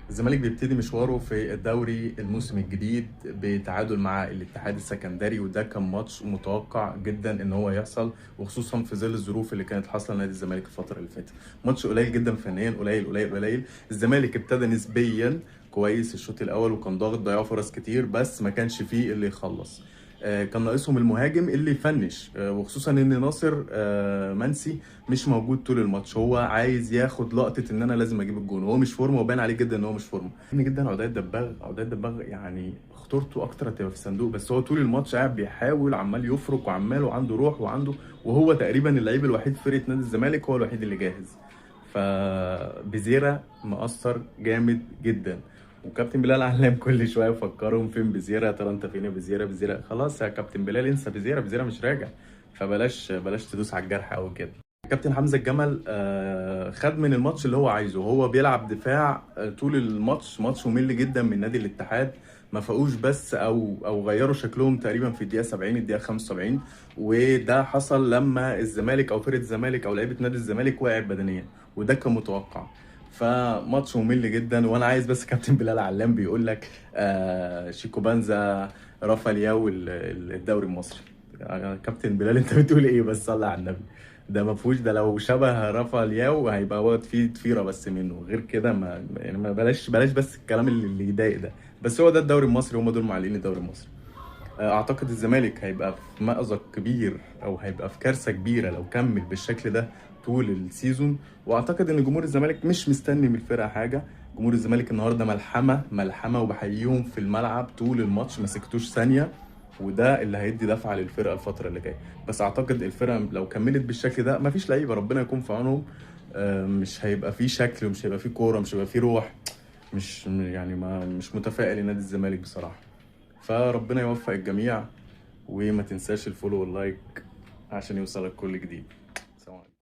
الزمالك بيبتدي مشواره في الدوري الموسم الجديد بتعادل مع الاتحاد السكندري، وده كان ماتش متوقع جدا ان هو يحصل، وخصوصا في ظل الظروف اللي كانت حاصله لنادي الزمالك الفتره اللي فاتت. ماتش قليل جدا فنيا، قليل قليل قليل. الزمالك ابتدى نسبيا كويس الشوط الاول وكان ضاغط، ضيعوا فرص كتير بس ما كانش فيه اللي يخلص. كان ناقصهم المهاجم اللي يفنش، وخصوصا ان ناصر منسي مش موجود طول الماتش. هو عايز ياخد لقطه ان انا لازم اجيب الجون، وهو مش فورمه وباين عليه جدا ان هو مش فورمه. ان جدا عداد دباغ، عداد دباغ يعني خطورته اكتر هتبقى في الصندوق، بس هو طول الماتش قاعد بيحاول، عمال يفرك وعمال، وعنده روح وعنده، وهو تقريبا اللعيب الوحيد في فرقه نادي الزمالك، هو الوحيد اللي جاهز. فبزيرة مؤثر جامد جدا، وكابتن بلال علام كل شويه يفكرهم فين بزيرة، يا ترى انت فين يا بزيرة؟ بزيرة خلاص يا كابتن بلال، انسى بزيرة، بزيرة مش راجع. فبلاش تدوس على الجرح قوي كده. كابتن حمزه الجمل خد من الماتش اللي هو عايزه. هو بيلعب دفاع طول الماتش، ماتش ممل جدا من نادي الاتحاد. ما فاقوش بس او غيروا شكلهم تقريبا في الدقيقه 70 الدقيقه 75، وده حصل لما الزمالك او فرقه الزمالك او لعيبه نادي الزمالك وقعت بدنيا، وده كان متوقع. فماتش ممل جدا. وانا عايز بس كابتن بلال علام بيقول لك شيكو بانزا رفع الياو الدوري المصري. كابتن بلال انت بتقول ايه؟ بس صلي على النبي. ده ما فيهوش، ده لو شبه رافا لياو هيبقى هو فيه ضفيره بس منه، غير كده ما يعني ما بلاش بس الكلام اللي يضايق ده. بس هو ده الدوري المصري، هم دول معلقين الدوري المصري. اعتقد الزمالك هيبقى في مأزق كبير، او هيبقى في كارثه كبيره لو كمل بالشكل ده طول السيزون. واعتقد ان جمهور الزمالك مش مستني من الفرقه حاجه. جمهور الزمالك النهارده ملحمه ملحمه، وبحييهم في الملعب طول الماتش ما سكتوش ثانيه، وده اللي هيدي دفعه للفرقه الفتره اللي جايه. بس اعتقد الفرقه لو كملت بالشكل ده مفيش لعيبه، ربنا يكون في عونهم. مش هيبقى فيه شكل، ومش هيبقى فيه كوره، مش هيبقى فيه روح. مش يعني ما مش متفائل لنادي الزمالك بصراحه. فربنا يوفق الجميع، وما تنساش الفولو واللايك عشان يوصلك كل جديد. سلام عليكم.